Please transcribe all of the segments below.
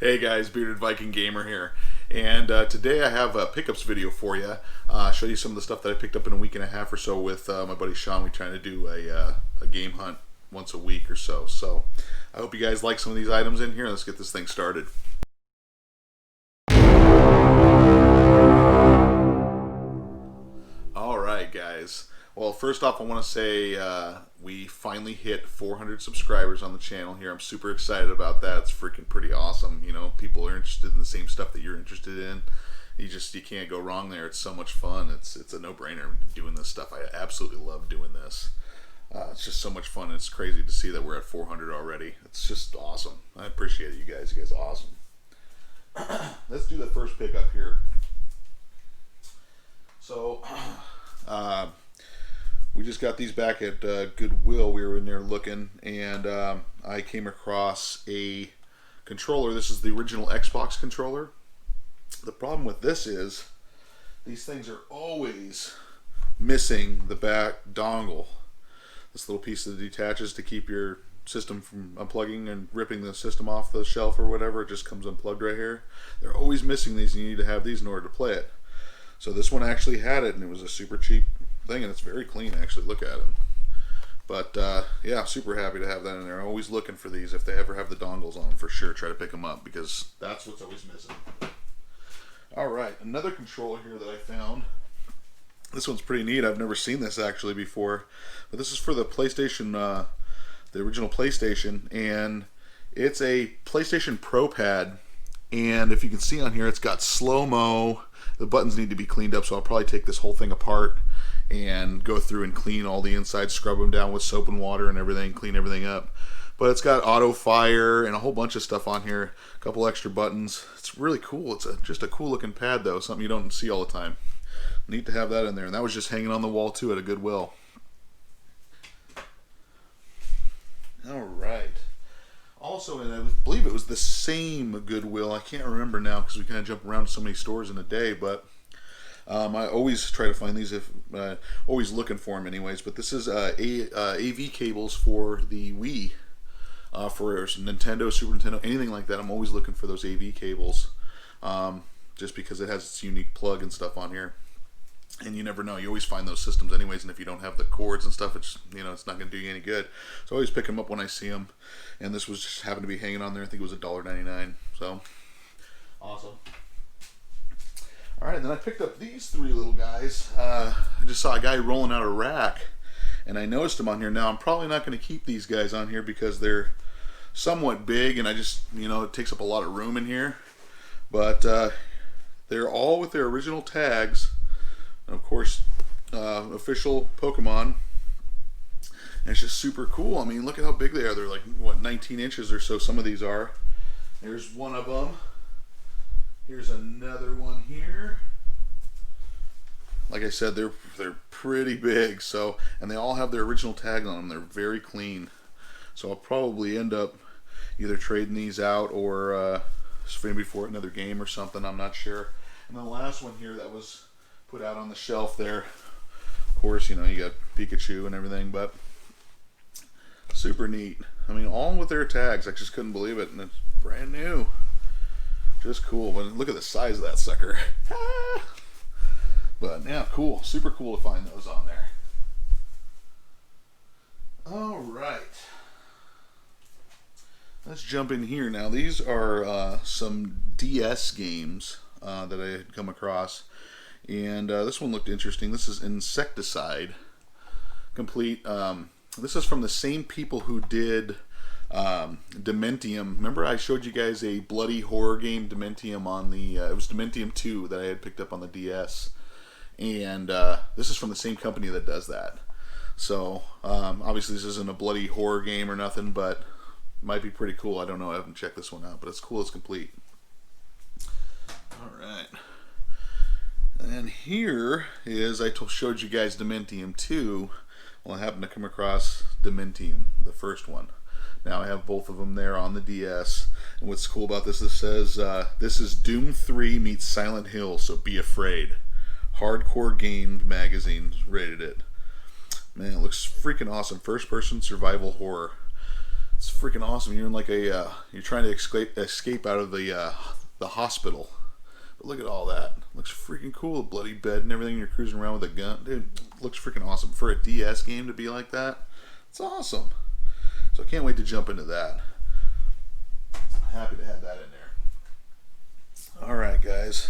Hey guys, Bearded Viking Gamer here, and today I have a pickups video for you. Show you some of the stuff that I picked up in a week and a half or so with my buddy Sean. We're trying to do a game hunt once a week or so. So I hope you guys like some of these items in here. Let's get this thing started. Alright guys, well first off I want to say we finally hit 400 subscribers on the channel here. I'm super excited about that. It's freaking pretty awesome. You know, people are interested in the same stuff that you're interested in. You can't go wrong there. It's so much fun. It's a no-brainer doing this stuff. I absolutely love doing this. It's just so much fun. It's crazy to see that we're at 400 already. It's just awesome. I appreciate it, you guys. You guys are awesome. Let's do the first pickup here. So, we just got these back at Goodwill. We were in there looking, and I came across a controller. This is the original Xbox controller. The problem with this is these things are always missing the back dongle. This little piece that detaches to keep your system from unplugging and ripping the system off the shelf or whatever. It just comes unplugged right here. They're always missing these, and you need to have these in order to play it. So this one actually had it, and it was a super cheap thing, and it's very clean actually. Look at it. But yeah, super happy to have that in there. I'm always looking for these. If they ever have the dongles on, for sure try to pick them up, because that's what's always missing. Alright, another controller here that I found. This one's pretty neat. I've never seen this actually before, but this is for the PlayStation, the original PlayStation, and it's a PlayStation Pro pad. And if you can see on here, it's got slow-mo. The buttons need to be cleaned up, so I'll probably take this whole thing apart and go through and clean all the inside, scrub them down with soap and water and everything, clean everything up. But it's got auto fire and a whole bunch of stuff on here, a couple extra buttons. It's really cool. It's just a cool looking pad though, something you don't see all the time. Neat to have that in there, and that was just hanging on the wall too at a Goodwill. Alright. Also, and I believe it was the same Goodwill. I can't remember now because we kind of jump around to so many stores in a day, but I always try to find these, if always looking for them anyways. But this is AV cables for the Wii, for Nintendo, Super Nintendo, anything like that. I'm always looking for those AV cables, just because it has its unique plug and stuff on here. And you never know. You always find those systems anyways, and if you don't have the cords and stuff, it's, you know, it's not going to do you any good. So I always pick them up when I see them. And this was just happened to be hanging on there. I think it was $1.99. So awesome. All right, then I picked up these three little guys. I just saw a guy rolling out a rack, and I noticed them on here. Now I'm probably not going to keep these guys on here because they're somewhat big, and I just, you know, it takes up a lot of room in here. But they're all with their original tags. And of course, official Pokemon, and it's just super cool. I mean, look at how big they are. They're like, what, 19 inches or so, some of these are. Here's one of them. Here's another one here. Like I said, they're pretty big. So, and they all have their original tag on them. They're very clean. So I'll probably end up either trading these out or maybe for another game or something. I'm not sure. And the last one here that was put out on the shelf there, of course, you know, you got Pikachu and everything, but super neat. I mean, all with their tags. I just couldn't believe it, and it's brand new. Just cool. But look at the size of that sucker. But yeah, cool. Super cool to find those on there. All right, let's jump in here now. These are some DS games that I had come across. And this one looked interesting. This is Insecticide Complete. This is from the same people who did Dementium. Remember I showed you guys a bloody horror game, Dementium, on the... it was Dementium 2 that I had picked up on the DS. And this is from the same company that does that. So, obviously this isn't a bloody horror game or nothing, but it might be pretty cool. I don't know. I haven't checked this one out, but it's cool. It's complete. Alright. And here is, I showed you guys Dementium 2. Well, I happened to come across Dementium, the first one. Now I have both of them there on the DS. And what's cool about this, it says, this is Doom 3 meets Silent Hill, so be afraid. Hardcore Games Magazine rated it. Man, it looks freaking awesome. First person survival horror. It's freaking awesome. You're in like a you're trying to escape out of the hospital. But look at all that. Looks freaking cool. A bloody bed and everything. You're cruising around with a gun. Dude, looks freaking awesome. For a DS game to be like that, it's awesome. So I can't wait to jump into that. Happy to have that in there. Alright, guys.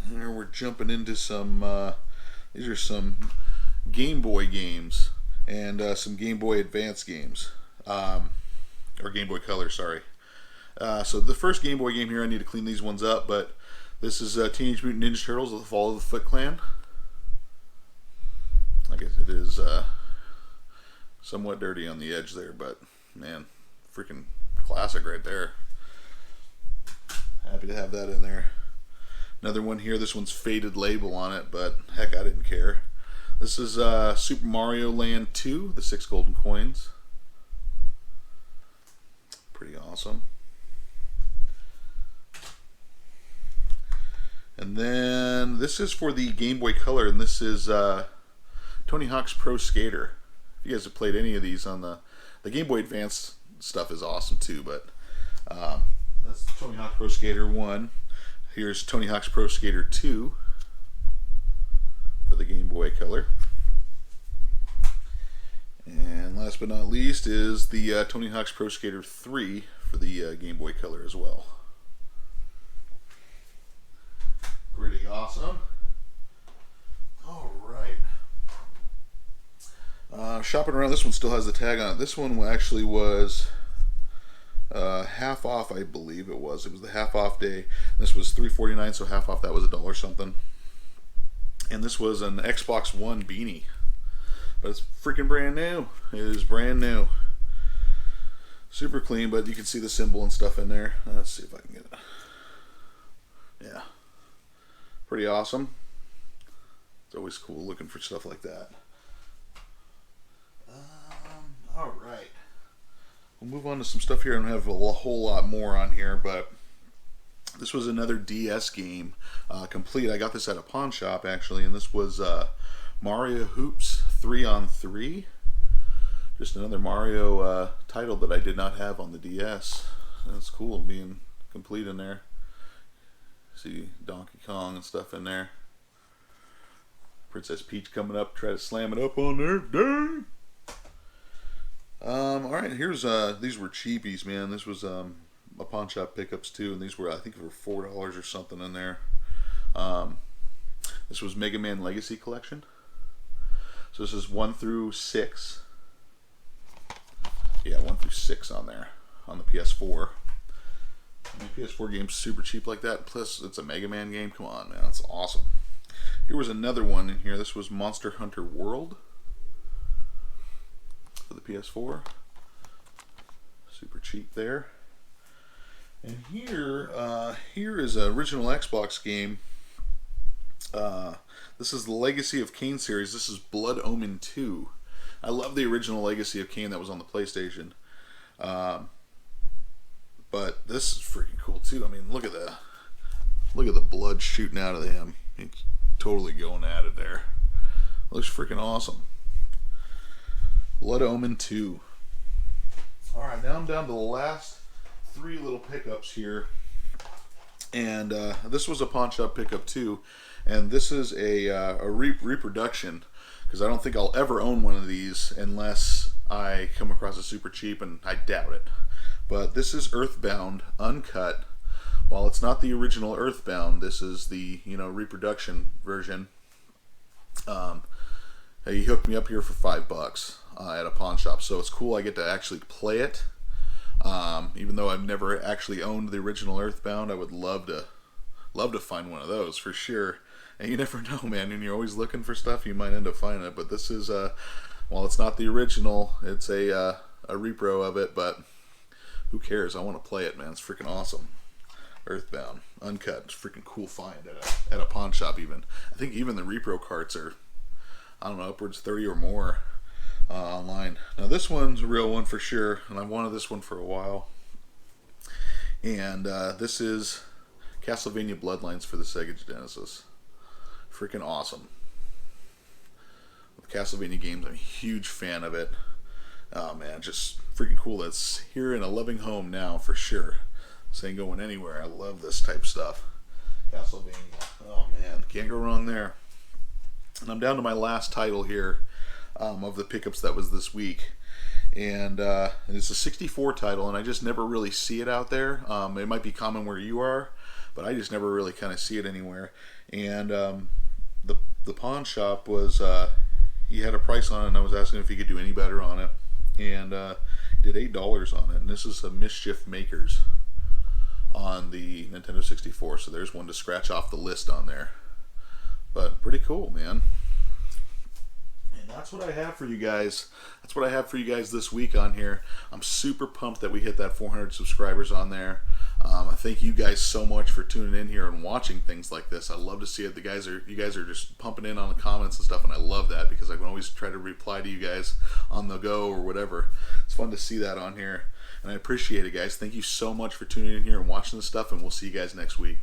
Here we're jumping into some, these are some Game Boy games and some Game Boy Advance games. Or Game Boy Color, sorry. So the first Game Boy game here, I need to clean these ones up, but this is Teenage Mutant Ninja Turtles: The Fall of the Foot Clan. I guess it is somewhat dirty on the edge there, but man, freaking classic right there. Happy to have that in there. Another one here, this one's faded label on it, but heck, I didn't care. This is Super Mario Land 2, the 6 golden coins. Pretty awesome. And then this is for the Game Boy Color, and this is Tony Hawk's Pro Skater. If you guys have played any of these on the Game Boy Advance stuff is awesome too, but that's Tony Hawk's Pro Skater 1. Here's Tony Hawk's Pro Skater 2 for the Game Boy Color. And last but not least is the Tony Hawk's Pro Skater 3 for the Game Boy Color as well. Pretty awesome. Alright. Shopping around, this one still has the tag on it. This one actually was half off, I believe it was. It was the half off day. This was $3.49, so half off that was $1 something. And this was an Xbox One beanie. But it's freaking brand new. It is brand new. Super clean, but you can see the symbol and stuff in there. Let's see if I can get it. Yeah. Pretty awesome. It's always cool looking for stuff like that. Alright. We'll move on to some stuff here. I don't have a whole lot more on here, but this was another DS game. Complete. I got this at a pawn shop, actually, and this was Mario Hoops 3-on-3. Just another Mario title that I did not have on the DS. That's cool being complete in there. See Donkey Kong and stuff in there. Princess Peach coming up, try to slam it up on there. Dang! Alright, here's these were cheapies, man. This was a pawn shop pickups too, and these were, I think, for $4 or something in there. This was Mega Man Legacy Collection. So this is 1 through 6. Yeah, 1 through 6 on there on the PS4. I mean, PS4 game's super cheap like that. Plus, it's a Mega Man game. Come on, man, that's awesome. Here was another one in here. This was Monster Hunter World for the PS4. Super cheap there. And here, here is an original Xbox game. This is the Legacy of Kain series. This is Blood Omen 2. I love the original Legacy of Kain that was on the PlayStation. But this is freaking cool too. I mean, look at the blood shooting out of him. He's totally going at it there. Looks freaking awesome. Blood Omen 2. Alright, now I'm down to the last 3 little pickups here. And this was a pawn shop pickup too. And this is a reproduction, because I don't think I'll ever own one of these unless I come across a super cheap, and I doubt it. But this is Earthbound uncut. While it's not the original Earthbound, this is the reproduction version. He hooked me up here for $5 at a pawn shop, so it's cool. I get to actually play it. Even though I've never actually owned the original Earthbound, I would love to find one of those for sure. And you never know, man. And you're always looking for stuff, you might end up finding it. But this is while it's not the original, it's a repro of it. But who cares? I want to play it, man. It's freaking awesome. Earthbound uncut. It's a freaking cool find at a pawn shop. Even I think even the repro carts are, I don't know, upwards 30 or more online. Now this one's a real one for sure, and I wanted this one for a while. And this is Castlevania Bloodlines for the Sega Genesis. Freaking awesome. With Castlevania games, I'm a huge fan of it. Oh man, just freaking cool. That's here in a loving home now for sure. This ain't going anywhere. I love this type of stuff. Castlevania. Oh man, can't go wrong there. And I'm down to my last title here of the pickups that was this week. And it's a 64 title, and I just never really see it out there. It might be common where you are, but I just never really kind of see it anywhere. And the pawn shop was, he had a price on it, and I was asking if he could do any better on it. And did $8 on it. And this is a Mischiefmakers on the Nintendo 64. So there's one to scratch off the list on there. But pretty cool, man. And that's what I have for you guys. That's what I have for you guys this week on here. I'm super pumped that we hit that 400 subscribers on there. I thank you guys so much for tuning in here and watching things like this. I love to see it. You guys are just pumping in on the comments and stuff, and I love that because I can always try to reply to you guys on the go or whatever. It's fun to see that on here, and I appreciate it, guys. Thank you so much for tuning in here and watching this stuff, and we'll see you guys next week.